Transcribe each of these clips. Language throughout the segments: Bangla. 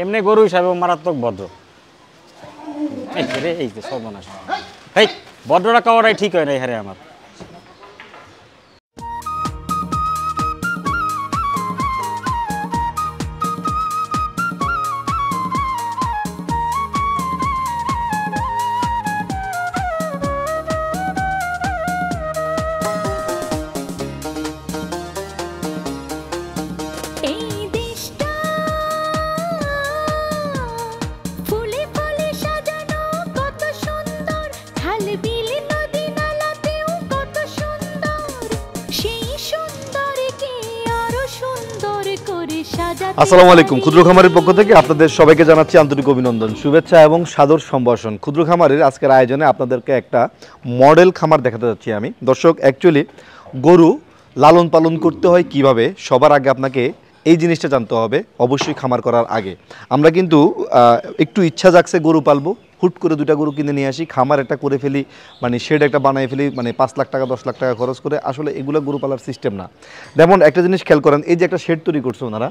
এমনি গরু হিসাবে মারাত্মক ভদ্র। এই যে সর্বনাশ, এই ভদ্রটা খাওয়াটাই ঠিক হয় না হারে আমার। আসসালামু আলাইকুম। ক্ষুদ্র খামারের পক্ষ থেকে আপনাদের সবাইকে জানাচ্ছি আন্তরিক অভিনন্দন, শুভেচ্ছা এবং সাদর সম্ভাষণ। ক্ষুদ্র খামারের আজকের আয়োজনে আপনাদেরকে একটা মডেল খামার দেখাতে যাচ্ছি আমি। দর্শক, অ্যাকচুয়ালি গরু লালন পালন করতে হয় কিভাবে, সবার আগে আপনাকে এই জিনিসটা জানতে হবে অবশ্যই খামার করার আগে। আমরা কিন্তু একটু ইচ্ছা জাগছে গরু পালবো, হুট করে দুটা গরু কিনে নিয়ে আসি, খামার একটা করে ফেলি, মানে শেড একটা বানিয়ে ফেলি, মানে 5 লাখ টাকা 10 লাখ টাকা খরচ করে। আসলে এগুলো গরু পালার সিস্টেম না। যেমন একটা জিনিস খেয়াল করেন, এই যে একটা শেড তৈরি করছে ওনারা,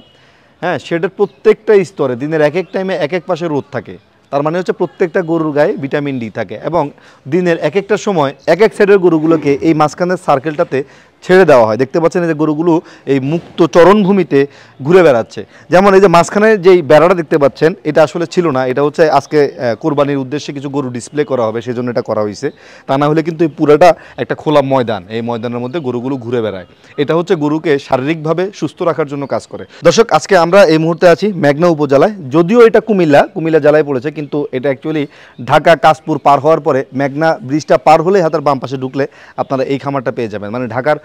হ্যাঁ, শেডের প্রত্যেকটা স্তরে দিনের এক এক টাইমে এক এক পাশে রোদ থাকে। তার মানে হচ্ছে প্রত্যেকটা গরুর গায়ে ভিটামিন ডি থাকে, এবং দিনের এক একটা সময় এক এক সাইডের গরুগুলোকে এই মাঝখানের সার্কেলটাতে ছেড়ে দেওয়া হয়। দেখতে পাচ্ছেন এই যে গরুগুলো এই মুক্ত চরণভূমিতে ঘুরে বেড়াচ্ছে। যেমন এই যে মাঝখানে যেই বেড়াটা দেখতে পাচ্ছেন, এটা আসলে ছিল না, এটা হচ্ছে আজকে কোরবানির উদ্দেশ্যে কিছু গরু ডিসপ্লে করা হবে সেজন্য এটা করা হয়েছে। তা না হলে কিন্তু এই পুরোটা একটা খোলা ময়দান, এই ময়দানের মধ্যে গরুগুলো ঘুরে বেড়ায়। এটা হচ্ছে গরুকে শারীরিকভাবে সুস্থ রাখার জন্য কাজ করে। দর্শক, আজকে আমরা এই মুহূর্তে আছি মেঘনা উপজেলায়, যদিও এটা কুমিল্লা জেলায় পড়েছে, কিন্তু এটা অ্যাকচুয়ালি ঢাকা কাশপুর পার হওয়ার পরে মেঘনা ব্রিজটা পার হলে হাতের বাম পাশে ঢুকলে আপনারা এই খামারটা পেয়ে যাবেন। মানে ঢাকার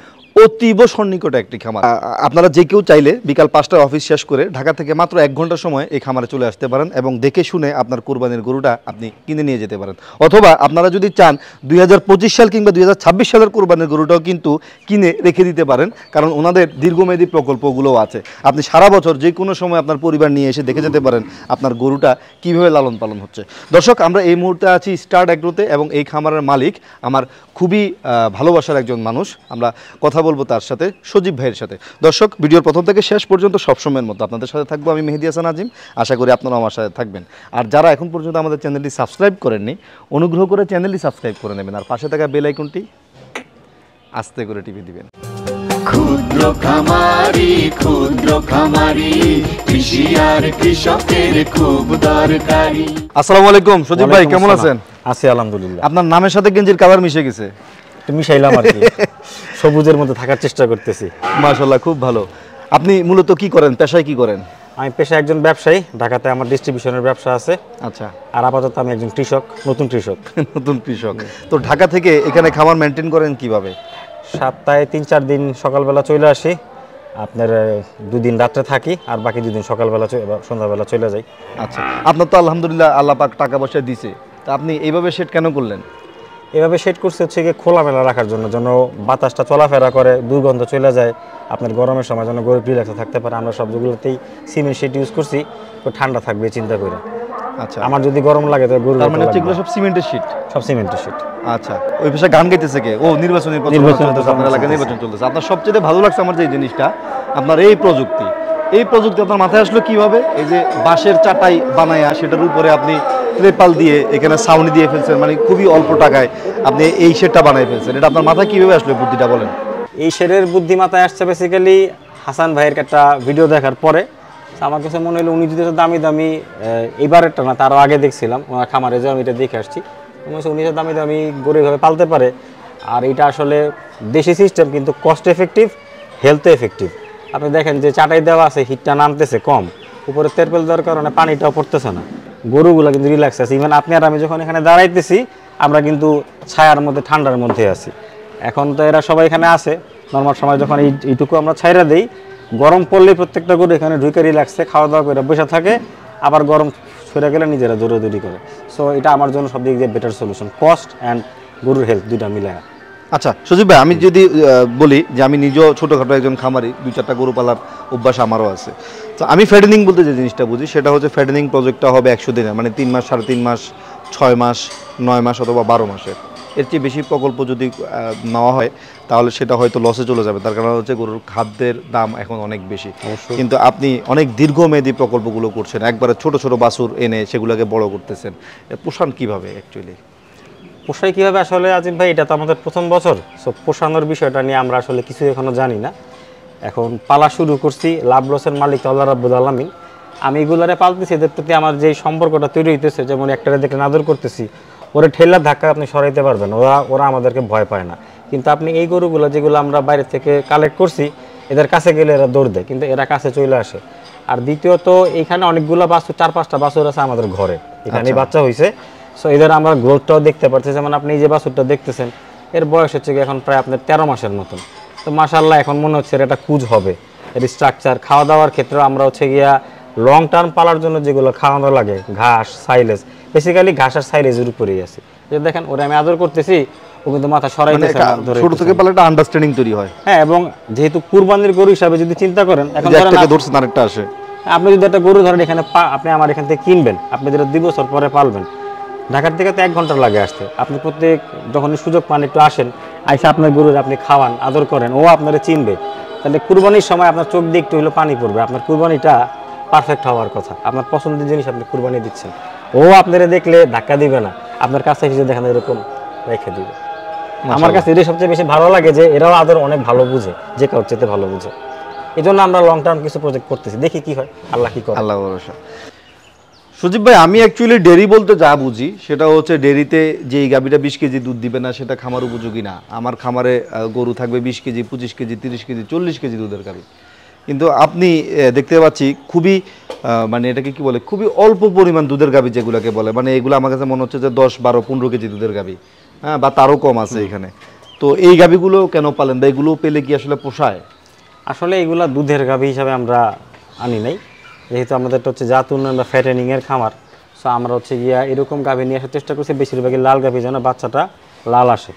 অতীব সন্নিকটে একটি খামার। আপনারা যে কেউ চাইলে বিকাল 5টায় অফিস শেষ করে ঢাকা থেকে মাত্র 1 ঘন্টা সময় এই খামারে চলে আসতে পারেন এবং দেখে শুনে আপনার কোরবানির গরুটা আপনি কিনে নিয়ে যেতে পারেন। অথবা আপনারা যদি চান 2025 সাল কিংবা 2026 সালের কোরবানির গরুটাও কিন্তু কিনে রেখে দিতে পারেন, কারণ ওনাদের দীর্ঘমেয়াদী প্রকল্পগুলোও আছে। আপনি সারা বছর যে কোনো সময় আপনার পরিবার নিয়ে এসে দেখে যেতে পারেন আপনার গরুটা কীভাবে লালন পালন হচ্ছে। দর্শক, আমরা এই মুহূর্তে আছি স্টার্ট অ্যাগ্রোতে, এবং এই খামারের মালিক আমার খুবই ভালোবাসার একজন মানুষ। আমরা কথা বলবো তার সাথে, সজীব ভাইয়ের সাথে। দর্শক, ভিডিওর প্রথম থেকে শেষ পর্যন্ত সবসময়ের মতো আপনাদের সাথে থাকবো আমি, মেহেদী হাসান আজিম। আশা করি আপনারা আমার সাথে থাকবেন। আর যারা এখন পর্যন্ত আমাদের চ্যানেলটি সাবস্ক্রাইব করেননি, অনুগ্রহ করে চ্যানেলটি সাবস্ক্রাইব করে নেবেন, আর পাশে থাকা বেল আইকনটি আস্তে করে টিপে দিবেন। ক্ষুদ্র খামারি কৃষি আর কৃষকের খুব দরকারি। আসসালামু আলাইকুম সজীব ভাই, কেমন আছেন? আছি আলহামদুলিল্লাহ। আপনার নামের সাথে গেঞ্জির কালার মিশে গেছে। মিশাইলাম আর কি, সবুজের মধ্যে থাকার চেষ্টা করতেছি। মাশাআল্লাহ, খুব ভালো। আপনি মূলত কি করেন, পেশায় কি করেন? আমি পেশায় একজন ব্যবসায়ী, ঢাকাতে আমার ডিস্ট্রিবিউশনের ব্যবসা আছে। আচ্ছা। আর আপাতত আমি একজন কৃষক, নতুন কৃষক। নতুন কৃষক। তো ঢাকা থেকে এখানে খামার মেনটেন করেন কিভাবে? সপ্তাহে 3-4 দিন সকালবেলা চলে আসি, আপনার 2 দিন রাত্রে থাকি, আর বাকি 2 দিন সকালবেলা সন্ধ্যাবেলা চলে যাই। আচ্ছা, আপনার তো আলহামদুলিল্লাহ আল্লাহ পাক টাকা পয়সা দিছে, তা আপনি এইভাবে সেট কেন করলেন? এভাবে সেট করছে হচ্ছে গিয়ে খোলামেলা রাখার জন্য, যেন বাতাসটা চলাফেরা করে, দুর্গন্ধ চলে যায়, আপনার গরমের সময় যেন গরু রিল্যাক্সে থাকতে পারে। আমরা সবগুলোতেই সিমেন্ট শিট ইউজ করছি, তো ঠান্ডা থাকবে চিন্তা করে। আচ্ছা, আমার যদি গরম লাগে তো গরু, তার মানে হচ্ছে এগুলো সব সিমেন্টের শিট? সব সিমেন্টের শিট। আচ্ছা, ওই পাশে গান গাইতেছে কে? ও নির্বাচন চলতেছে, আপনার এলাকায় নির্বাচন চলতেছে। আপনার সবচেয়ে ভালো লাগছে আমার যে জিনিসটা, আপনার এই প্রযুক্তি আপনার মাথায় আসলো কিভাবে? এই যে বাঁশের চাটাই বানায়া সেটার উপরে আপনি ত্রেপাল দিয়ে এখানে ছাউনি দিয়ে ফেলছেন, মানে খুবই অল্প টাকায় আপনি এই শেডটা বানাই ফেলছেন। এটা আপনার মাথায় কিভাবে আসলো বুদ্ধিটা, বলেন? এই শেডের বুদ্ধি মাথায় আসছে বেসিক্যালি হাসান ভাইয়ের একটা ভিডিও দেখার পরে। আমার কাছে মনে হলো উনি যদি দামি এইবারেরটা না, তারও আগে দেখছিলাম ওনার খামারে, যে আমি এটা দেখে আসছি, উনি দামি গরু এভাবে পালতে পারে। আর এটা আসলে দেশি সিস্টেম, কিন্তু কস্ট এফেক্টিভ, হেলথ এফেক্টিভ। আপনি দেখেন যে চাটাই দেওয়া আছে, হিটটা নামতেছে কম, উপরে তেরপেল দেওয়ার কারণে পানিটাও পড়তেছে না, গরুগুলো কিন্তু রিল্যাক্স আছে। ইভেন আপনি আর আমি যখন এখানে দাঁড়াইতেছি, আমরা কিন্তু ছায়ার মধ্যে, ঠান্ডার মধ্যে আছি। এখন তো এরা সবাই এখানে আছে, নর্মাল সময় যখন এইটুকু আমরা ছাইরা দিই, গরম পড়লেই প্রত্যেকটা গরু এখানে ঢুকে রিল্যাক্সে খাওয়া দাওয়া করে বসে থাকে, আবার গরম সরে গেলে নিজেরা দৌড়াদৌড়ি করে। সো এটা আমার জন্য সব দিক দিয়ে বেটার সলিউশন, কস্ট অ্যান্ড গরুর হেলথ দুইটা মিলে। আচ্ছা সজীব ভাই, আমি যদি বলি যে আমি নিজেও ছোটোখাটো একজন খামারি, 2-4টা গরু পালার অভ্যাস আমারও আছে। তো আমি ফ্যাটেনিং বলতে যে জিনিসটা বুঝি সেটা হচ্ছে, ফ্যাটেনিং প্রজেক্টটা হবে 100 দিনের, মানে 3 মাস, 3.5 মাস, 6 মাস, 9 মাস অথবা 12 মাসের। এর চেয়ে বেশি প্রকল্প যদি নেওয়া হয় তাহলে সেটা হয়তো লসে চলে যাবে। তার কারণ হচ্ছে গরুর খাদ্যের দাম এখন অনেক বেশি। কিন্তু আপনি অনেক দীর্ঘমেয়াদী প্রকল্পগুলো করছেন, একবারে ছোট ছোট বাছুর এনে সেগুলোকে বড় করতেছেন। পোষান কিভাবে অ্যাকচুয়ালি? পোষাই কীভাবে আসলে আজিম ভাই, এটা তো আমাদের প্রথম বছর। সো পোষানোর বিষয়টা নিয়ে আমরা আসলে কিছু এখনও জানি না। এখন পালা শুরু করছি, লাভ লসের মালিক আল্লাহ রাব্বুল আলামিন। আমি এগুলারে পালতেছি, এদের প্রতি আমার যে সম্পর্কটা তৈরি হইতেছে, যেমন একটারে দেখলে আদর করতেছি, ওরা ঠেলার ধাক্কা আপনি সরাইতে পারবেন, ওরা আমাদেরকে ভয় পায় না। কিন্তু আপনি এই গরুগুলো যেগুলো আমরা বাইরে থেকে কালেক্ট করছি, এদের কাছে গেলে এরা দৌড় দেয়, কিন্তু এরা কাছে চলে আসে। আর দ্বিতীয়ত এইখানে অনেকগুলো বাছুর, 4-5টা বাছুর আছে আমাদের ঘরে, এখানে বাচ্চা হয়েছে। সো এদের আমরা গ্রোথটাও দেখতে পাচ্ছি। যেমন আপনি এই যে বাছুরটা দেখতেছেন, এর বয়স হচ্ছে কি এখন প্রায় আপনার 13 মাসের মতন। তো মাশাআল্লাহ এখন মনে হচ্ছে এর একটা কুজ হবে। এর স্ট্রাকচার, খাওয়া দাওয়ার ক্ষেত্রে আমরা হচ্ছে গিয়া লং টার্ম পালার জন্য যেগুলো খাওয়ানো লাগে, ঘাস, সাইলেজ, বেসিক্যালি ঘাস আর সাইলেজের উপরেই আছে। যে দেখেন ওরা আমি আদর করতেছি, ও কিন্তু মাথা সরাইতেছে না, ধরে ছোট থেকে পালে একটা আন্ডারস্ট্যান্ডিং তৈরি হয়। হ্যাঁ, এবং যেহেতু কুরবানির গরু হিসাবে যদি চিন্তা করেন, এখন এক থেকে ধরছেন আরেকটা আসে। আপনি যদি একটা গরু ধরেন এখানে, আপনি আমার এখান থেকে কিনবেন, আপনি যেটা 2 বছর পরে পালবেন, ঢাকার থেকে তো 1 ঘন্টা লাগে আসতে। আপনি প্রত্যেক যখনই সুযোগ পান একটু আসেন, আইসা আপনার গরুর আপনি খাওয়ান, আদর করেন, ও আপনারা চিনবে। তাহলে কুরবানির সময় আপনার চোখ দিয়ে একটু হলেও পানি পড়বে। আপনার কুরবানিটা পারফেক্ট হওয়ার কথা। আপনার পছন্দের জিনিস আপনি কুরবানি দিচ্ছেন, ও আপনারা দেখলে ধাক্কা দিবে না, আপনার কাছে এসে দেখেন এরকম রেখে দিবে। আমার কাছে এটা সবচেয়ে বেশি ভালো লাগে যে এরাও আদর অনেক ভালো বুঝে, যে কারোর চেয়ে ভালো বুঝে। এই জন্য আমরা লং টার্ম কিছু প্রজেক্ট করতেছি, দেখি কি হয়, আল্লাহ কি করে। আল্লাহ ভরসা। সুজিব ভাই, আমি অ্যাকচুয়ালি ডেরি বলতে যা বুঝি সেটা হচ্ছে ডেরিতে যে এই গাভীটা 20 কেজি দুধ দিবে না সেটা খামার উপযোগী না। আমার খামারে গরু থাকবে 20 কেজি, 25 কেজি, 30 কেজি, 40 কেজি দুধের গাভী। কিন্তু আপনি দেখতে পাচ্ছি খুবই মানে এটাকে কি বলে, খুবই অল্প পরিমাণ দুধের গাভী যেগুলোকে বলে, মানে এগুলো আমার কাছে মনে হচ্ছে যে 10, 12, 15 কেজি দুধের গাভী, হ্যাঁ, বা তারও কম আছে এখানে। তো এই গাভীগুলো কেন পালেন বা এগুলো পেলে কি আসলে পোষায়? আসলে এগুলা দুধের গাভী হিসাবে আমরা আনি নাই, যেহেতু আমাদের হচ্ছে জাত উন্নয়ন বা ফ্যাটেনিংয়ের খামার। সো আমরা হচ্ছে গিয়া এরকম গাভী নিয়ে আসার চেষ্টা করছি, বেশিরভাগই লাল গাভী যেন বাচ্চাটা লাল আসে।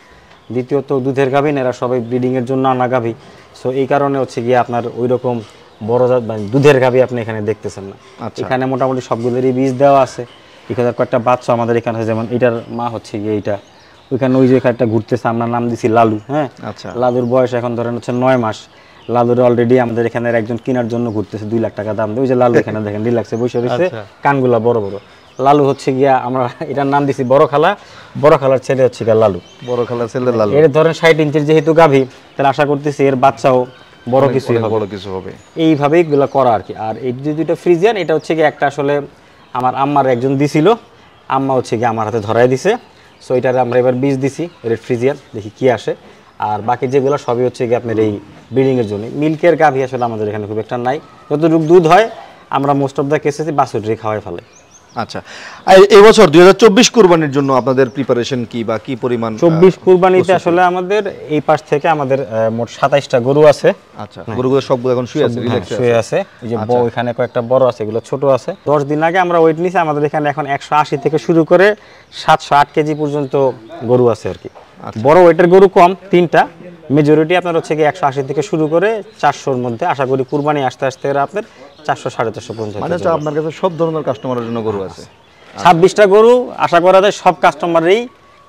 দ্বিতীয়ত দুধের গাভী না, এরা সবাই ব্রিডিংয়ের জন্য আনা গাভী। সো এই কারণে হচ্ছে গিয়া আপনার ওই রকম বড় জাত মানে দুধের গাভী আপনি এখানে দেখতেছেন না। এখানে মোটামুটি সবগুলোরই বীজ দেওয়া আছে। এখানে কয়েকটা বাচ্চা আমাদের এখানে আছে, যেমন এটার মা হচ্ছে গিয়ে এইটা, ওইখানে ওই যে একটা ঘুরতেছে, আমরা নাম দিছি লালু। হ্যাঁ, আচ্ছা। লালুর বয়স এখন ধরেন হচ্ছে 9 মাস। লালুর অলরেডি আমাদের এখানে একজন কেনার জন্য ঘুরতেছে, 2 লাখ টাকা দাম দিয়ে। ওই যে লালু এখানে দেখেন রিল্যাক্সে বসে রয়েছে, কানগুলা বড় বড়। লালু হচ্ছে গিয়া আমরা এটার নাম দিছি বড় খালা, বড় খালার ছেলে হচ্ছে গিয়া লালু। বড় খালার ছেলে লালু। এর ধরেন 60 ইঞ্চির যেহেতু গাভী, তাহলে আশা করতেছি এর বাচ্চাও বড় কিছু হবে। এইভাবেই এগুলো করা আর কি। আর এই যে দুইটা ফ্রিজিয়ান, এটা হচ্ছে গিয়ে একটা আসলে আমার আম্মার একজন দিছিল, আম্মা হচ্ছে গিয়ে আমার হাতে ধরাই দিছে। সো এটার আমরা এবার বীজ দিছি রেড ফ্রিজিয়ান, দেখি কি আসে। আর বাকি যেগুলো সবই হচ্ছে গিয়ে আপনার এই ব্রিডিংয়ের জন্য। মিল্কের গাভী আসলে আমাদের এখানে খুব একটা নাই, যতটুকু দুধ হয় আমরা মোস্ট অফ দ্য কেসেসই বাছুরই খাওয়াই ফেলে। আচ্ছা, এই বছর 2024 কুরবানির জন্য আপনাদের প্রিপারেশন কি বা কি পরিমাণ? 24 কুরবানিতে আসলে আমাদের এই পাশ থেকে আমাদের মোট 27টা গরু আছে। আচ্ছা, গরুগুলো সবগুলো এখন শুয়ে আছে, রিল্যাক্সে শুয়ে আছে। এই যে ওইখানে কয়েকটা বড় আছে, এগুলো ছোট আছে। 10 দিন আগে আমরা ওয়েট নিছি, আমাদের এখানে এখন 180 থেকে শুরু করে 708 কেজি পর্যন্ত গরু আছে আর কি। বড় ওয়েটের গরু কম 3টা, মেজরিটি আপনার হচ্ছে কি 180 থেকে শুরু করে 400-র মধ্যে। আশা করি কুরবানি আসতে আসতে এরা আপনার 400-450 পর্যন্ত। মানে হচ্ছে আপনার কাছে সব ধরনের কাস্টমারের জন্য গরু আছে। 26টা গরু আশা করা যায় সব কাস্টমারই,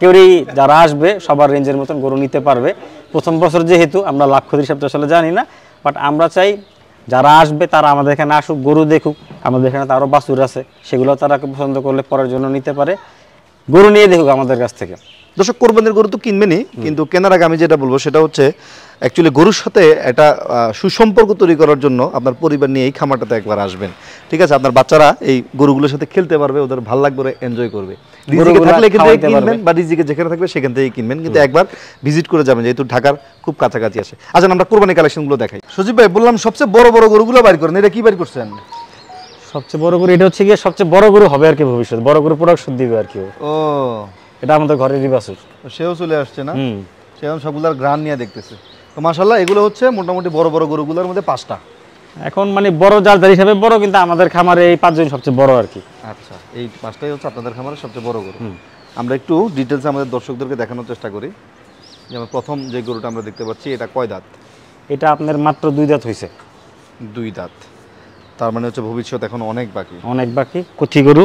কেউই যারা আসবে সবার রেঞ্জের মতন গরু নিতে পারবে। প্রথম বছর যেহেতু আমরা লাখ ক্ষতির হিসাবটা আসলে জানি না, বাট আমরা চাই যারা আসবে তারা আমাদের এখানে আসুক, গরু দেখুক। আমাদের এখানে তো আরও বাছুর আছে, সেগুলো তারা পছন্দ করলে পরের জন্য নিতে পারে, গরু নিয়ে দেখুক আমাদের কাছ থেকে। দর্শক, কোরবানির গরু তো কিনবেনই, কিন্তু কেনার আগে আমি যেটা বলবো সেটা হচ্ছে অ্যাকচুয়ালি গরুর সাথে একটা সুসম্পর্ক তৈরি করার জন্য আপনার পরিবার নিয়ে এই খামারটাতে একবার আসবেন। ঠিক আছে, আপনার বাচ্চারা এই গরুগুলোর সাথে খেলতে পারবে, ওদের ভালো লাগবে, ওরা এনজয় করবে। রিজিকে থাকলে এখান থেকে কিনবেন বা রিজিকে যেখানে থাকবে সেখান থেকেই কিনবেন, কিন্তু একবার ভিজিট করে যাবেন, যেহেতু ঢাকার খুব কাছাকাছি আসে। আচ্ছা, আমরা কোরবানি কালেকশনগুলো দেখাই। সজীব ভাই, বললাম সবচেয়ে বড় বড় গরুগুলো বাইর করেন, এটা কি বাইর করছেন? সবচেয়ে বড় গরু এটা হচ্ছে গিয়ে সবচেয়ে বড় গরু হবে আর কি, ভবিষ্যৎ বড় গরু প্রোডাকশন দিবে আর কি। ও, এটা আমাদের ঘরেরই বাছুর, সেও চলে আসছে না? সে এখন সবগুলার গ্রান নিয়ে দেখতেছে। তো মাশাআল্লাহ, এগুলো হচ্ছে মোটামুটি বড় বড় গরুগুলোর মধ্যে 5টা। এখন মানে বড় যার হিসাবে বড়, কিন্তু আমাদের খামারে এই 5জন সবচেয়ে বড় আর কি। আচ্ছা, এই 5টাই হচ্ছে আপনাদের খামারের সবচেয়ে বড় গরু। আমরা একটু ডিটেলসে আমাদের দর্শকদেরকে দেখানোর চেষ্টা করি। যেমন প্রথম যে গরুটা আমরা দেখতে পাচ্ছি, এটা কয় দাঁত? এটা আপনার মাত্র 2 দাঁত হয়েছে। 2 দাঁত, তার মানে হচ্ছে ভবিষ্যৎ এখন অনেক বাকি। অনেক বাকি, কচি গরু।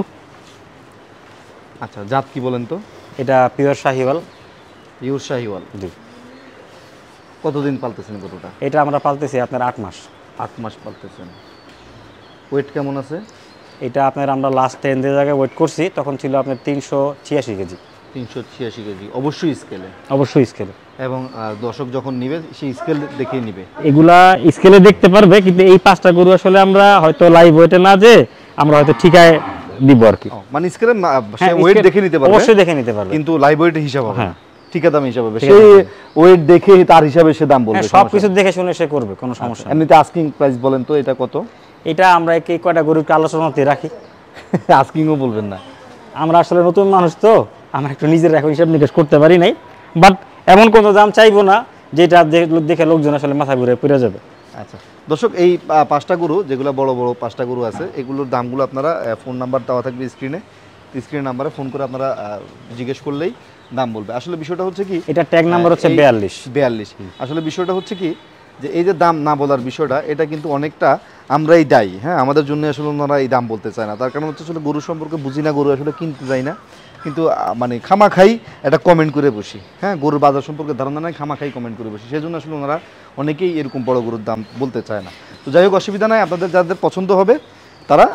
আচ্ছা, জাত কি বলেন তো? এটা পিওর শাহিওয়াল। পিওর শাহিওয়াল। জি। কতদিন পালতেছেন গরুটা? এটা আমরা পালতেছি আপনার 8 মাস। 8 মাস পালতেছেন। ওয়েট কেমন আছে? এটা আপনার আমরা লাস্টে যে জায়গায় ওয়েট করছি তখন ছিল আপনার 386 কেজি। 386 কেজি, অবশ্যই স্কেলে। অবশ্যই স্কেলে। এবং দর্শক যখন নিবে সেই স্কেল দেখেই নিবে। এগুলা স্কেলে দেখতে পারবে, কিন্তু এই 5টা গরু আসলে আমরা হয়তো লাইভ ওয়েটে না যে আমরা হয়তো ঠিকায় দিব আর কি। মানে স্কেলে হ্যাঁ, ওয়েট দেখে নিতে পারবে, অবশ্যই দেখে নিতে পারবে, কিন্তু লাইভ ওয়েট হিসাব হবে হ্যাঁ, না, ঠিকা দাম হিসাব হবে। ঠিকা সেই দাম। ওয়েট দেখে তার হিসাবে সে দাম বলবে। হ্যাঁ, সবকিছু দেখে শুনে সে করবে, কোনো সমস্যা নেই। এমনিতে আস্কিং প্রাইস বলেন তো এটা কত? এটা আমরা এই কয়টা গরুকে আলোচনাতে রাখি। আস্কিংও বলবেন না? আমরা আসলে নতুন মানুষ তো, আমরা একটু নিজের এখন হিসাব নিকাশ করতে পারি নাই, বাট এমন কোনো দাম চাইবো না যেটা দেখে লোকজন আসলে মাথা ঘুরে পড়ে যাবে। আচ্ছা দর্শক, এই 5টা গরু যেগুলো বড় বড় 5টা গরু আছে, এগুলোর দামগুলো আপনারা ফোন নাম্বার দেওয়া থাকবে স্ক্রিনে নাম্বারে ফোন করে আপনারা জিজ্ঞেস করলেই দাম বলবে। আসলে বিষয়টা হচ্ছে কি, এটা ট্যাগ নাম্বার হচ্ছে 42। আসলে বিষয়টা হচ্ছে কি, যে এই যে দাম না বলার বিষয়টা, এটা কিন্তু অনেকটা আমরাই দায়ী। হ্যাঁ, আমাদের জন্য আসলে ওনারা এই দাম বলতে চায় না। তার কারণ হচ্ছে আসলে গরু সম্পর্কে বুঝি না, গরু আসলে কিনতে যাই না, কিন্তু মানে খামাখাই এটা কমেন্ট করে বসি। হ্যাঁ, গরুর বাজার সম্পর্কে ধারণা নাই, খামাখাই কমেন্ট করে বসি। সেই জন্য আসলে ওনারা অনেকেই এরকম বড় গরুর দাম বলতে চায় না। তো যাই হোক, অসুবিধা নাই, আপনাদের যাদের পছন্দ হবে তারা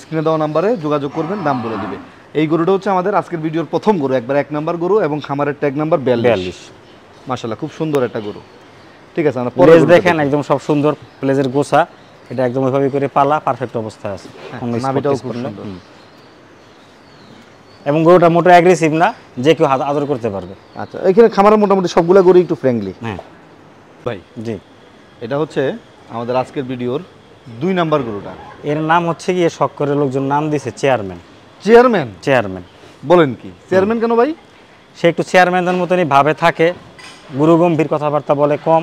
স্ক্রিনে দেওয়া নাম্বারে যোগাযোগ করবেন, দাম বলে দিবে। এই গরুটা হচ্ছে আমাদের আজকের ভিডিওর প্রথম গরু, একবার 1 নাম্বার গরু, এবং খামারের ট্যাগ নাম্বার 42। মাশাআল্লাহ, খুব সুন্দর একটা গরু। ঠিক আছে, আমরা প্লেজ দেখেন, একদম সব সুন্দর, প্লেজের গোছা, এটা একদম ওইভাবে করে পালা পারফেক্ট অবস্থায় আছে। নাভিটাও খুব সুন্দর, এবং গরুটা মোটো অ্যাগ্রেসিভ না, যে কেউ আদর করতে পারবে। আচ্ছা, এখানে খামারের মোটামুটি সবগুলা গরু একটু ফ্রেন্ডলি। হ্যাঁ ভাই, জি। এটা হচ্ছে আমাদের আজকের ভিডিওর 2 নাম্বার গরুটা। এর নাম হচ্ছে গিয়ে শখ করে লোকজন নাম দিয়েছে চেয়ারম্যান। চেয়ারম্যান বলেন কি? চেয়ারম্যান কেন ভাই? সে একটু চেয়ারম্যানদের মতনই ভাবে থাকে, গুরু গম্ভীর, কথাবার্তা বলে কম,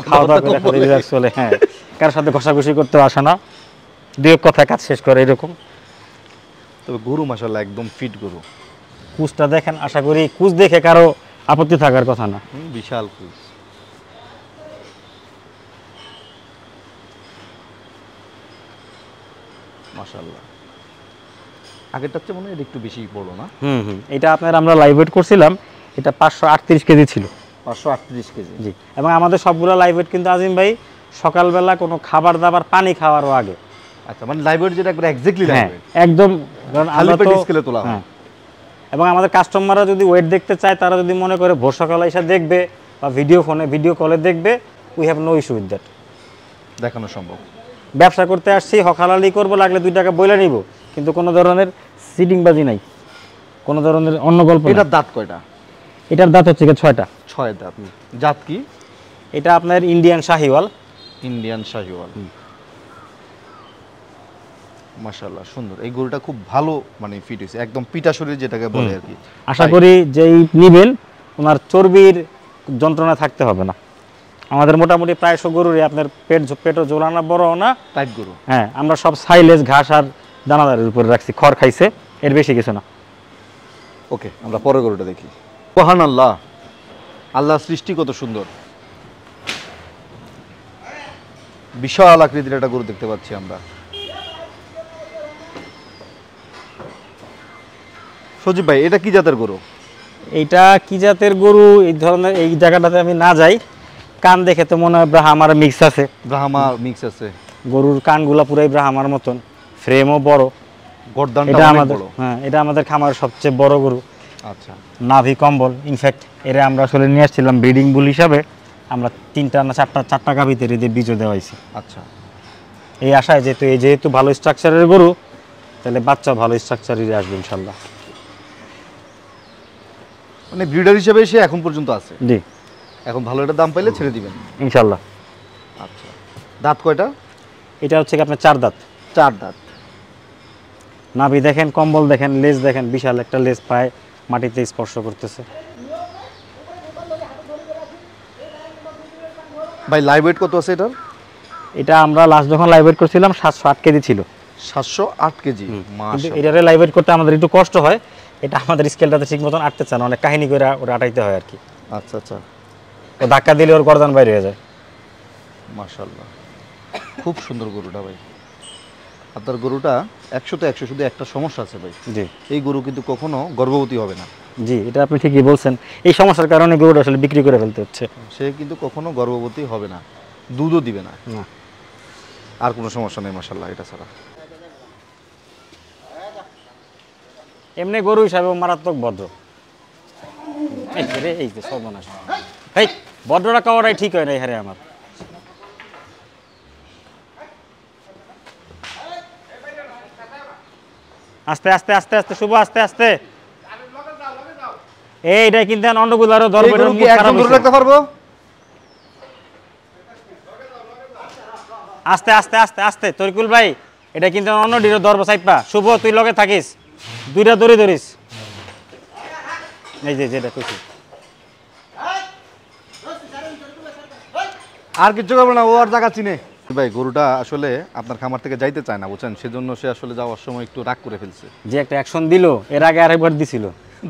খাওয়া দাওয়া করে খালি রিল্যাক্স চলে। হ্যাঁ, কারোর সাথে ঘষাঘষি করতে আসে না, দুই কথায় কাজ শেষ করে এরকম। তবে গরু মাশাআল্লাহ একদম ফিট গরু। কুচটা দেখেন, আশা করি কুচ দেখে কারো আপত্তি থাকার কথা না। বিশাল কুচ। মাশাআল্লাহ, আগেরটার চেয়ে মনে হয় এটা একটু বেশি বড় না? এটা আপনার আমরা লাইভ ওয়েট করছিলাম, এটা 538 কেজি ছিল। 538 কেজি, জি। এবং আমাদের সবগুলো লাইভ ওয়েট কিন্তু আজিম ভাই সকালবেলা কোনো খাবার দাবার পানি খাওয়ারও আগে। আচ্ছা, মানে লাইভ ওয়েট যেটা একবার এক্স্যাক্টলি লাইভ ওয়েট, একদম, কারণ আমরা তো স্কেলে তোলা হয়। এবং আমাদের কাস্টমাররা যদি ওয়েট দেখতে চায়, তারা যদি মনে করে ভোর সকালে এসে দেখবে বা ভিডিও কলে দেখবে, we have no issue with that, দেখানো সম্ভব। ব্যবসা করতে আসছি, হকালালি করবো, লাগলে 2 টাকা বইলে নিব, কিন্তু কোনো ধরনের সিটিংবাজি নাই, কোনো ধরনের অন্য গল্প। এটার দাঁত কয়টা? এটার দাঁত হচ্ছে 6টা। 6 দাঁত। জাত কি? এটা আপনার ইন্ডিয়ান শাহিওয়াল। মাশাআল্লাহ, সুন্দর। এই গরুটা খুব ভালো, মানে ফিট হয়েছে, একদম পিটা শরীর যেটাকে বলে আর কি। আশা করি যেই নিবেন ওনার চর্বির যন্ত্রণা থাকতে হবে না। আমাদের মোটামুটি প্রায় সব গরুরই আপনার পেটও জোলানা, বড় না, টাইট গরু। হ্যাঁ, আমরা সব সাইলেজ ঘাস আর দানাদারের উপরে রাখছি, খড় খাইছে, এর বেশি কিছু না। ওকে, আমরা পরের গরুটা দেখি। সুবহানাল্লাহ, আল্লাহ সৃষ্টি কত সুন্দর, বিশাল আকৃতির একটা গরু দেখতে পাচ্ছি আমরা। সজীব ভাই, এটা কি জাতের গরু? এইটা কি জাতের গরু, এই ধরনের এই জায়গাটাতে আমি না যাই, কান দেখে তো মনে হয় ব্রাহ্মার মিক্স আছে। ব্রাহ্মা মিক্স আছে। গরুর কানগুলা পুরাই ব্রাহ্মার মতন, ফ্রেমও বড়, গর্দানটা অনেক বড়। হ্যাঁ, এটা আমাদের খামারের সবচেয়ে বড় গরু। আচ্ছা, নাভি কম্বল, ইনফ্যাক্ট এরা আমরা আসলে নিয়ে আসছিলাম ব্রিডিং বুল হিসাবে, আমরা 3টা না 4টা গাভীতে এদের বীজও দেওয়াইছি। আচ্ছা, এই আশায় যেহেতু ভালো স্ট্রাকচারের গরু, তাহলে বাচ্চা ভালো স্ট্রাকচারেরই আসবে ইনশাল্লাহ। মানে ব্রিডার হিসেবে সে এখন পর্যন্ত আছে? জি। এখন ভালো একটা দাম পাইলে ছেড়ে দিবেন ইনশাল্লাহ। আচ্ছা, দাঁত কয়টা? এটা হচ্ছে আপনার 4 দাঁত। 4 দাঁত। নাভি দেখেন, কম্বল দেখেন, লেজ দেখেন, বিশাল একটা লেজ পায় মাটিতে স্পর্শ করতেছে। ভাই, লাইভ ওয়েট কত আছে এটার? এটা আমরা লাস্ট যখন লাইভ ওয়েট করছিলাম 708 কেজি ছিল। 708 কেজি। কিন্তু মাশাআল্লাহ, এটারে লাইভ ওয়েট করতে আমাদের একটু কষ্ট হয়, এটা আমাদের স্কেলটাতে ঠিক মতন আটতে চায় না, অনেক কাহিনী করে ওরা আটাইতে হয় আর কি। আচ্ছা আচ্ছা, ও ধাক্কা দিলে ওর গর্দান বাইরে হয়ে যায়। মাশাআল্লাহ, খুব সুন্দর গরুটা ভাই। আপনার গরুটা 100তে 100, শুধু একটা সমস্যা আছে ভাই, জি এই গরু কিন্তু কখনো গর্ভবতী হবে না। জি, এটা আপনি ঠিকই বলছেন। এই সমস্যার কারণে গরুটা আসলে বিক্রি করে ফেলতে হচ্ছে। সে কিন্তু কখনো গর্ভবতী হবে না, দুধও দিবে না, না আর কোনো সমস্যা নেই মাশাআল্লাহ এটা ছাড়া। এমনি গরু হিসাবে মারাত্মক ভদ্র। এই রে, এই যে সর্বনাশ, এই ভদ্রটা খাওয়াটাই ঠিক হয় না হারে আমার। আস্তে আস্তে আস্তে আস্তে শুভ, আস্তে আস্তে। এইটা কিন্তু অন্ডগুলো আরো এই গরু কি একদম গরু রাখতে পারবো? আস্তে আস্তে আস্তে আস্তে তরিকুল ভাই, এটা কিন্তু অন্য ডিরো ধরব সাইপা। শুভ তুই লগে থাকিস, দুইটা দড়ি ধরিস। এই যে যেটা কইছি, আর কিছু করবো না, ও আর জায়গা চিনে। ভাই গরুটা আসলে আপনার খামার থেকে যাইতে চায় না বুঝছেন, সেজন্য সে আসলে যাওয়ার সময় একটু রাগ করে ফেলছে। যে একটা অ্যাকশন দিল, এর আগে আরেকবার দিছিল।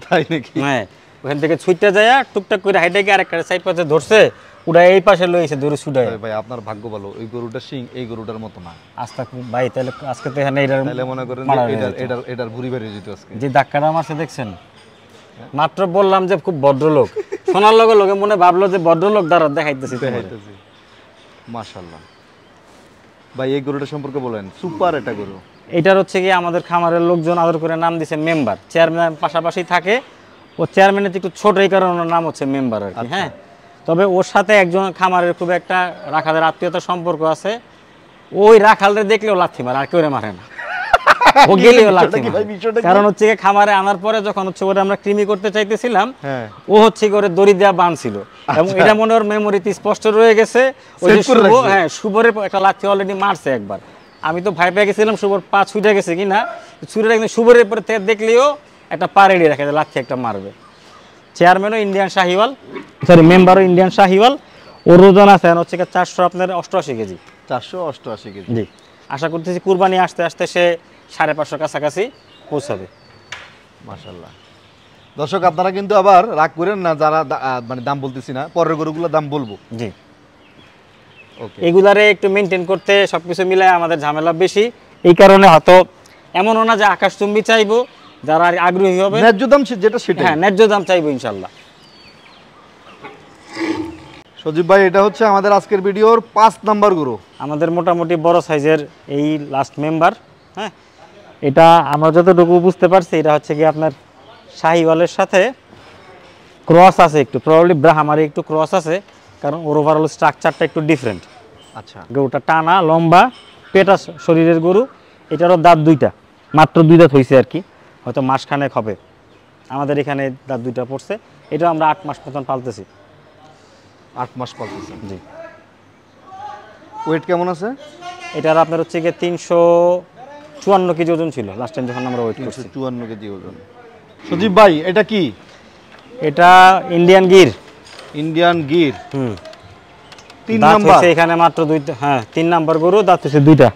তাই নাকি? হ্যাঁ, ওখান থেকে ছুটতে যায় টুকটাক করে হাইটে গিয়ে আরেকটা সাইড পাশে ধরছে, ওটা এই পাশে লইছে ধরে ছুটায়। ভাই আপনার ভাগ্য ভালো, ওই গরুটা শিং এই গরুটার মতো না। আস্তা ভাই, তাহলে আজকে তো এখানে এটার তাহলে মনে করেন মারা যে হয়ে এটার যেত। এটার এটার ভুঁড়ি বেরিয়ে যেত আজকে। যে ধাক্কাটা মারছে দেখছেন, মাত্র বললাম যে খুব ভদ্রলোক, শোনার লগে লগে মনে ভাবলো যে ভদ্রলোক দ্বারা দেখাইতেছি তোমারে। মাশাআল্লাহ ভাই, এই গরুটা সম্পর্কে বলেন, সুপার একটা গরু। এটার হচ্ছে কি আমাদের খামারের লোকজন আদর করে নাম দিছে মেম্বার। চেয়ারম্যান পাশাপাশি থাকে, ও চেয়ারম্যানের একটু ছোট, এই কারণে ওর নাম হচ্ছে মেম্বার আর কি। হ্যাঁ, তবে ওর সাথে একজন খামারের খুব একটা রাখালের আত্মীয়তার সম্পর্ক আছে। ওই রাখালরে দেখলেও লাথি মারে, আর কেউ মারে না, ও গেলেও লাথি মারে। কারণ হচ্ছে কি, খামারে আনার পরে যখন হচ্ছে ওরে আমরা কৃমি করতে চাইতেছিলাম, হ্যাঁ, ও হচ্ছে করে দড়ি দেওয়া বাঁধছিল, এবং এটা মনে ওর মেমোরিতে স্পষ্ট রয়ে গেছে। ওই যে শুভ, হ্যাঁ শুভরের একটা লাথি অলরেডি মারছে একবার। আমি তো ভয় পেয়ে গেছিলাম শুভর পা ছুটে গেছে কিনা, ছুটে কিন্তু শুভরের পরে দেখলেও একটা পা রেডি রাখে, লাথি একটা মারবে। চেয়ারম্যানও ইন্ডিয়ান শাহিওয়াল, সরি মেম্বারও ইন্ডিয়ান শাহিওয়াল। ওর ওজন আছে হচ্ছে 488 কেজি। 488 কেজি। জি, আশা করতেছি কুরবানি আসতে আসতে সে 550 কাছাকাছি পৌঁছাবে। মাশাআল্লাহ। দর্শক আপনারা কিন্তু আবার রাগ করেন না, যারা মানে দাম বলতেছি না, পরের গরুগুলোর দাম বলবো। জি, ওকে। এগুলারে একটু মেনটেন করতে সবকিছু মিলায় আমাদের ঝামেলা বেশি। এই কারণে হয়তো এমনও না যে আকাশচুম্বী চাইবো, যারা আগ্রহী হবে ন্যায্য দাম যেটা সেটা। হ্যাঁ, ন্যায্য দাম চাইবো ইনশাল্লাহ। সজীব ভাই, এটা হচ্ছে আমাদের আজকের ভিডিওর 5 নাম্বার গরু। আমাদের মোটামুটি বড় সাইজের এই লাস্ট মেম্বার। হ্যাঁ, এটা আমরা যতটুকু বুঝতে পারছি, এটা হচ্ছে কি আপনার শাহিওয়ালের সাথে ক্রস আছে, একটু প্রবাবলি ব্রাহ্মারি একটু ক্রস আছে, কারণ ওর ওভারঅল স্ট্রাকচারটা একটু ডিফারেন্ট। আচ্ছা, গরুটা টানা লম্বা পেটা শরীরের গরু। এটারও দাঁত দুইটা, মাত্র 2 দাঁত হয়েছে আর কি, হয়তো মাসখানেক হবে। আমাদের এখানে দাঁত 2টা পড়ছে। এটা আমরা 8 মাস মতন পালতেছি। 8 মাস পালতেছেন? জি। ওয়েট কেমন আছে? এটার আপনার হচ্ছে গিয়ে 354 কেজি ওজন ছিল লাস্ট টাইম যখন আমরা ওয়েট করছি। 354 কেজি ওজন। সজীব ভাই, এটা কি? এটা ইন্ডিয়ান গির। ইন্ডিয়ান গির। 3 দাঁত নাম্বার। হচ্ছে এখানে মাত্র 2টা। হ্যাঁ, 3 নাম্বার গরু, দাঁত হচ্ছে 2টা।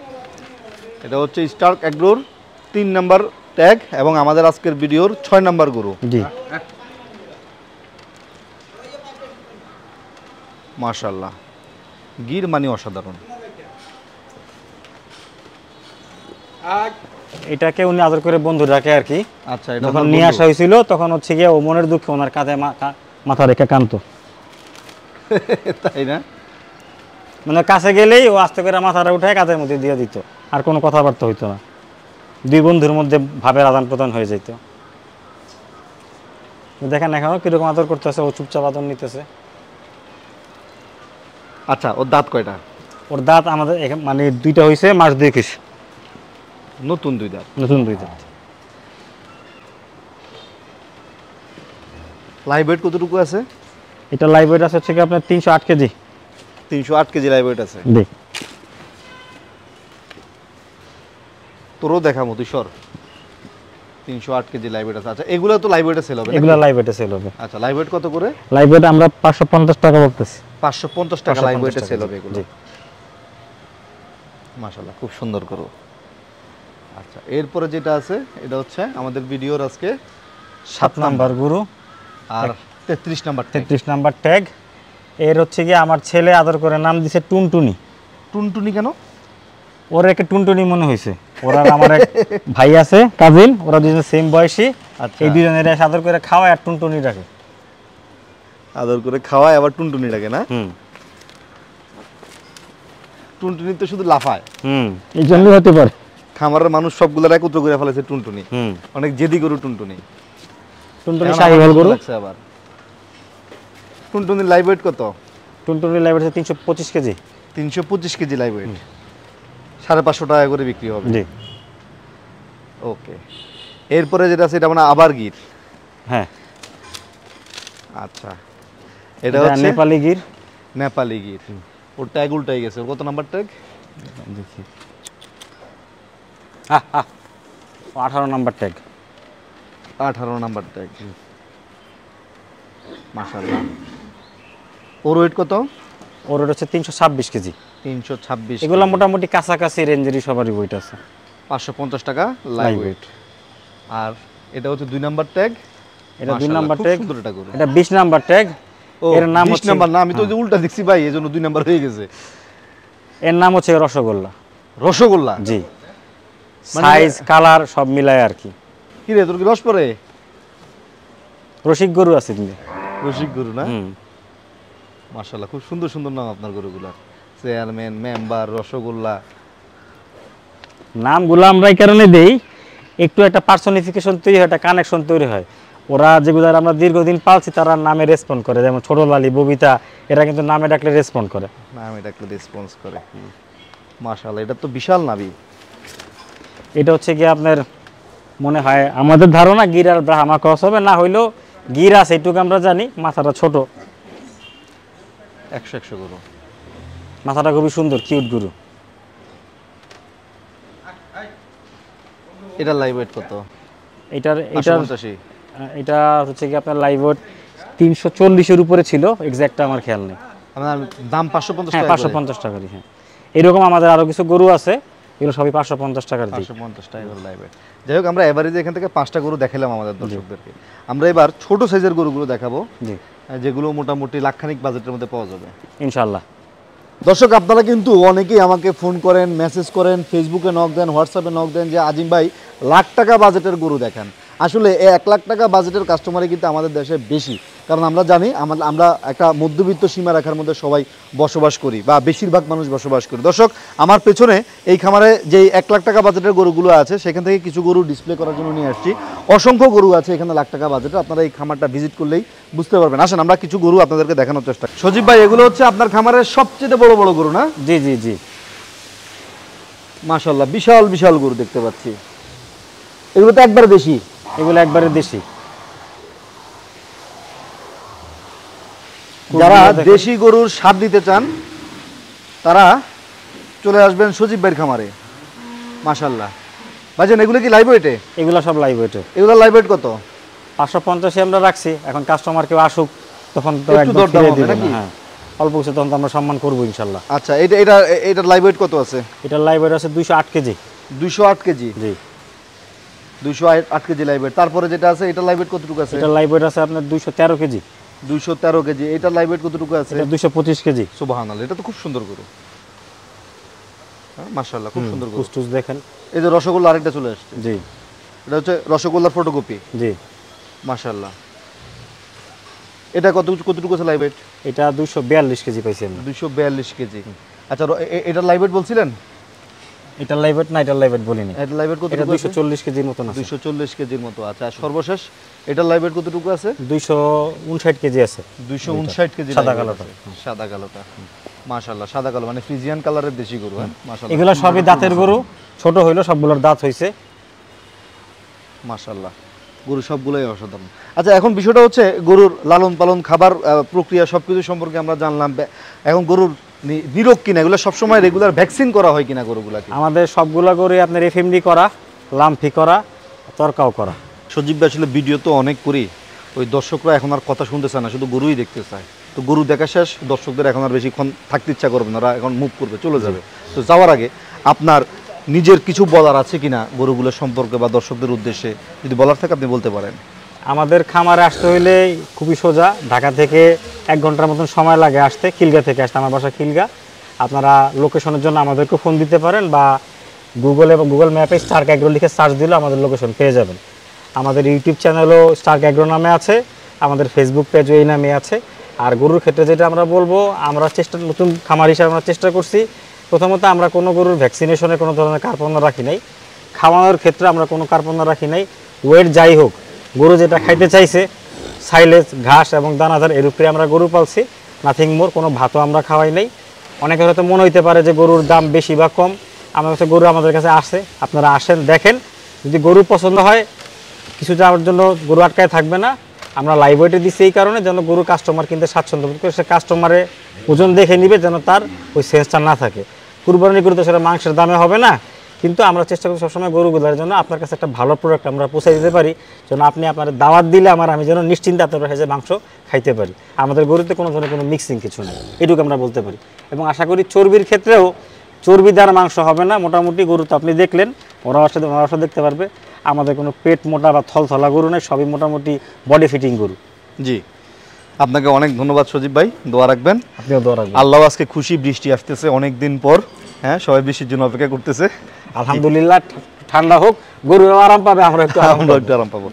এটা হচ্ছে স্টার্ক এগ্রোর 3 নাম্বার ট্যাগ, এবং আমাদের আজকের ভিডিওর 6 নাম্বার গরু। জি, মাশাআল্লাহ, গির মানে অসাধারণ। এটাকে উনি আদর করে বন্ধু রাখে আর কি। আচ্ছা, এটা যখন নিয়ে আসা হয়েছিল তখন হচ্ছে গিয়ে ও মনের দুঃখে ওনার কাঁধে মাথা রেখে কাঁদতো। তাই না? মানে কাছে গেলেই ও আস্তে করে মাথাটা উঠায় কাঁধের মধ্যে দিয়ে দিত, আর কোনো কথাবার্তা হইতো না। 2 বন্ধুর মধ্যে ভাবের আদান প্রদান হয়ে যেত। দেখেন এখনো কিরকম আদর করতেছে, ও চুপচাপ আদর নিতেছে। আচ্ছা, ওর দাঁত কয়টা? ওর দাঁত আমাদের মানে 2টা হয়েছে, মাস 2 নতুন 2 দাঁত। নতুন 2 দাঁত। লাইভ ওয়েট কতটুকু আছে? এটা লাইভ ওয়েট আছে হচ্ছে কি আপনার 308 কেজি। 308 কেজি লাইভ ওয়েট আছে। জি, তোরও দেখামো, তুই সর। 308 কেজি লাইভ ওয়েট আছে। আচ্ছা, এগুলো তো লাইভ ওয়েটে সেল হবে? এগুলা লাইভ ওয়েটে সেল হবে। আচ্ছা, লাইভ ওয়েট কত করে? লাইভ ওয়েট আমরা 550 টাকা বলতেছি। 550 টাকা লাইভ ওয়েটে 550 সেল হবে এগুলো। জি। মাশাআল্লাহ, খুব সুন্দর করো। আচ্ছা, এরপরে যেটা আছে এটা হচ্ছে আমাদের ভিডিওর আজকে 7 নাম্বার গরু, আর 33 নাম্বার। 33 number tag. এর হচ্ছে কি আমার ছেলে আদর করে নাম দিছে টুনটুনি। টুনটুনি কেন? ওরা একটা টুনটুনি মনে হয়েছে। ওরা আর আমার এক ভাই আছে কাজিন, ওরা দুজন সেম বয়সী। আচ্ছা। এই দুজনের আদর করে খাওয়ায় আর টুনটুনি রাখে। আদর করে খাওয়ায় আবার টুনটুনি ডাকে না? হুম টুনটুনি তো শুধু লাফায়। এই জন্যই হতে পারে। খামারের মানুষ সবগুলা একত্র করে ফেলেছে টুনটুনি। অনেক জেদি গরু টুনটুনি। টুনটুনি শাহিওয়াল গরু। আবার টুনটুনির লাইভ ওয়েট কত? টুনটুনি লাইভ আছে 325 কেজি। 325 কেজি লাইভ ওয়েট, 550 টাকা করে বিক্রি হবে। জি। ওকে, এরপরে যেটা আছে এটা মানে আবার গির। হ্যাঁ আচ্ছা, এটা হচ্ছে নেপালি গির। নেপালি গির। ওর ট্যাগ উল্টাই গেছে। ওর কত নাম্বার ট্যাগ? দেখি 18 নাম্বার ট্যাগ। 18 number tag. মাশাআল্লাহ। ওর ওয়েট কত? ওর ওটা হচ্ছে 326 কেজি। 326। এগুলো মোটামুটি কাছাকাছি রেঞ্জেরই সবারই ওয়েট আছে। 550 টাকা লাইভ ওয়েট। আর এটা হচ্ছে 2 নাম্বার ট্যাগ। এটা 2 নাম্বার ট্যাগ। সুন্দর এটা গরু। এটা 20 নাম্বার ট্যাগ। এর নাম 20 হচ্ছে নাম্বার না, আমি তো ওই যে উল্টা দেখছি ভাই, এজন্য 2 নাম্বার হয়ে গেছে। এর নাম হচ্ছে রসগোল্লা। রসগোল্লা? জি। সাইজ কালার সব মিলায় আর কি। কি রে, তোর কি রস পড়ে? রসিক গরু আছে কিন্তু। রসিক গরু না? মাশাআল্লাহ, খুব সুন্দর সুন্দর নাম আপনার গরুগুলার। Chairman, member, rasgulla. নামগুলো আমরা এই কারণে দেই, একটু একটা পার্সোনিফিকেশন তৈরি হয়, একটা কানেকশন তৈরি হয়। ওরা যেগুলো আমরা দীর্ঘদিন পালছি তারা নামে রেসপন্ড করে, যেমন ছোট লালি, ববিতা, এরা কিন্তু নামে ডাকলে রেসপন্ড করে। নামে ডাকলে রেসপন্স করে। মাশাআল্লাহ, এটা তো বিশাল নাভি। এটা হচ্ছে কি আপনার মনে হয় আমাদের ধারণা গির আর ব্রাহ্মা ক্রস হবে, না হইলেও গির আছে এইটুকু আমরা জানি। মাথাটা ছোট, 100 গরু। মাথাটা খুবই সুন্দর, কিউট গরু। এটা লাইভ ওয়েট কত? এটার 550। এটা হচ্ছে কি আপনার লাইভ ওয়েট 340 এর উপরে ছিল, এক্সাক্ট আমার খেয়াল নেই। আমার দাম 550 হ্যাঁ টাকা। 550 টাকারই। হ্যাঁ, এরকম আমাদের আরো কিছু গরু আছে, এগুলো সবই 550 টাকার দিই। 550 টাকা করে লাইভ ওয়েট। যাই হোক, আমরা এভারেজে এখান থেকে 5টা গরু দেখালাম আমাদের দর্শকদেরকে। আমরা এবার ছোট সাইজের গরুগুলো দেখাবো, জি, যেগুলো মোটামুটি লাখখানিক বাজেটের মধ্যে পাওয়া যাবে ইনশাআল্লাহ। দর্শক, আপনারা কিন্তু অনেকেই আমাকে ফোন করেন, মেসেজ করেন, ফেসবুকে নক দেন, হোয়াটসঅ্যাপে নক দেন যে আজিম ভাই লাখ টাকা বাজেটের গরু দেখান। আসলে 1 লাখ টাকা বাজেটের কাস্টমারই কিন্তু আমাদের দেশে বেশি, কারণ আমরা জানি আমরা একটা মধ্যবিত্ত সীমা রেখার মধ্যে সবাই বসবাস করি, বা বেশিরভাগ মানুষ বসবাস করি। দর্শক, আমার পেছনে এই খামারে যেই 1 লাখ টাকা বাজেটের গরুগুলো আছে, সেখান থেকে কিছু গরু ডিসপ্লে করার জন্য নিয়ে আসছি। অসংখ্য গরু আছে এখানে লাখ টাকা বাজেটে, আপনারা এই খামারটা ভিজিট করলেই বুঝতে পারবেন। আসেন আমরা কিছু গরু আপনাদেরকে দেখানোর চেষ্টা করি। সজীব ভাই, এগুলো হচ্ছে আপনার খামারের সবচেয়ে বড় বড় গরু না? জি জি জি। মাশাআল্লাহ, বিশাল বিশাল গরু দেখতে পাচ্ছি। এগুলো তো একবার বেশি। এগুলো একবারে দেশি। যারা দেশি গরুর স্বাদ দিতে চান তারা চলে আসবেন সজীব ভাইয়ের খামারে। মাশাআল্লাহ ভাইজান, এগুলো কি লাইভ ওয়েটে? এগুলো সব লাইভ ওয়েটে। এগুলো লাইভ ওয়েট কত? 550 আমরা রাখছি। এখন কাস্টমার কেউ আসুক, তখন তো একটু একদম দরদাম ফিরে হবে দিবেন। নাকি? হ্যাঁ, অল্প কিছু তখন তো আমরা সম্মান করবো ইনশাআল্লাহ। আচ্ছা, এটা লাইভ ওয়েট কত আছে? এটা লাইভ ওয়েট আছে 208 কেজি। 208 কেজি? জি, 208 কেজি লাইভ ওয়েট। তারপরে যেটা আছে এটা লাইভ ওয়েট কতটুকু আছে? এটা লাইভ ওয়েট আছে আপনার 213 কেজি। 213 কেজি। এটা লাইভ ওয়েট কতটুকু আছে? এটা 225 কেজি। সুবহানাল্লাহ, এটা তো খুব সুন্দর গরু। হ্যাঁ, মাশাআল্লাহ, খুব সুন্দর গরু। কুসটুস দেখেন। এই যে রসগোল্লা আরেকটা চলে আসছে। জি, এটা হচ্ছে রসগোল্লার ফটোকপি। জি, মাশাআল্লাহ। এটা কতটুকু আছে লাইভ ওয়েট? এটা 242 কেজি পাইছি আমরা। 242 কেজি। আচ্ছা, এটা লাইভ ওয়েট বলছিলেন? এটা লাইভ ওয়েট না, এটা লাইভ ওয়েট বলিনি। এটা লাইভ ওয়েট এটা কতটুকু আছে? 240 কেজির মতন আছে। 240 কেজির মতো আছে। আর সর্বশেষ এটা লাইভ ওয়েট কতটুকু আছে? 259 কেজি আছে। 259 কেজি। সাদা কালোটা। সাদা কালোটা। মাশাআল্লাহ, সাদা কালো মানে ফ্রিজিয়ান কালারের দেশি গরু। হ্যাঁ, মাশাআল্লাহ। এগুলো সবই দাঁতের গরু, ছোট হইলো, সবগুলোর দাঁত হইছে। মাশাআল্লাহ, গরু সবগুলোই অসাধারণ। আচ্ছা, এখন বিষয়টা হচ্ছে গরুর লালন পালন, খাবার প্রক্রিয়া সবকিছু সম্পর্কে আমরা জানলাম। এখন গরুর নিরোগ কিনা, এগুলো সবসময় রেগুলার ভ্যাকসিন করা হয় কিনা গরুগুলাকে? আমাদের সবগুলা গরু আপনার এফএমডি করা, লাম্পি করা, তরকাও করা। সজীব ভাই, আসলে ভিডিও তো অনেক করি, ওই দর্শকরা এখন আর কথা শুনতে চায় না, শুধু গরুই দেখতে চায়। তো গরু দেখা শেষ, দর্শকদের এখন আর বেশিক্ষণ থাকতে ইচ্ছা করবে না, ওরা এখন মুভ করবে, চলে যাবে। তো যাওয়ার আগে আপনার নিজের কিছু বলার আছে কিনা গরুগুলোর সম্পর্কে, বা দর্শকদের উদ্দেশ্যে যদি বলার থাকে আপনি বলতে পারেন। আমাদের খামারে আসতে হইলে খুবই সোজা, ঢাকা থেকে 1 ঘন্টার মতন সময় লাগে আসতে। খিলগা থেকে আসতে, আমার বাসা খিলগা। আপনারা লোকেশনের জন্য আমাদেরকে ফোন দিতে পারেন, বা গুগল ম্যাপে স্টার্ক অ্যাগ্রো লিখে সার্চ দিলে আমাদের লোকেশন পেয়ে যাবেন। আমাদের ইউটিউব চ্যানেলও স্টার্ক অ্যাগ্রো নামে আছে, আমাদের ফেসবুক পেজও এই নামে আছে। আর গরুর ক্ষেত্রে যেটা আমরা বলবো, আমরা নতুন খামার হিসাবে আমরা চেষ্টা করছি, প্রথমত আমরা কোনো গরুর ভ্যাকসিনেশনে কোনো ধরনের কার্পণ্য রাখি নাই। খাওয়ানোর ক্ষেত্রে আমরা কোনো কার্পণ্য রাখি নাই। ওয়েট যাই হোক, গরু যেটা খাইতে চাইছে, সাইলেজ, ঘাস এবং দানাদার, এর উপরে আমরা গরু পালছি, নাথিং মোর। কোনো ভাতও আমরা খাওয়াই নাই। অনেকের হয়তো মনে হইতে পারে যে গরুর দাম বেশি বা কম। আমার কাছে গরু আমাদের কাছে আসে, আপনারা আসেন, দেখেন। যদি গরু পছন্দ হয়, কিছু যাওয়ার জন্য গরু আটকায় থাকবে না। আমরা লাইভ ওয়েটে দিচ্ছি এই কারণে যেন গরু কাস্টমার কিনতে স্বাচ্ছন্দ্য বোধ করে, সে কাস্টমারে ওজন দেখে নিবে, যেন তার ওই সেন্সটা না থাকে। কুরবানি গরু তো সেটা মাংসের দামে হবে না, কিন্তু আমরা চেষ্টা করি সবসময় গরুগুলোর জন্য আপনার কাছে একটা ভালো প্রোডাক্ট আমরা পৌঁছে দিতে পারি, যেন আপনি আপনার দাওয়াত দিলে আমি যেন নিশ্চিন্তে আপনার কাছে মাংস খাইতে পারি। আমাদের গরুতে কোনো ধরনের কোনো মিক্সিং কিছু নেই, এটুকু আমরা বলতে পারি। এবং আশা করি চর্বির ক্ষেত্রেও চর্বিদার মাংস হবে না। মোটামুটি গরু তো আপনি দেখলেন, ওরা দেখতে পারবে, আমাদের কোনো পেট মোটা বা থলথলা গরু নেই, সবই মোটামুটি বডি ফিটিং গরু। জি, আপনাকে অনেক ধন্যবাদ সজীব ভাই, দোয়া রাখবেন। আপনিও দোয়া রাখবেন। আল্লাহ আজকে খুশি, বৃষ্টি আসতেছে অনেক দিন পর, হ্যাঁ সবাই বৃষ্টির জন্য অপেক্ষা করতেছে। আলহামদুলিল্লাহ, ঠান্ডা হোক, গরু আরাম পাবে, আমরা একটু আরাম পাবো।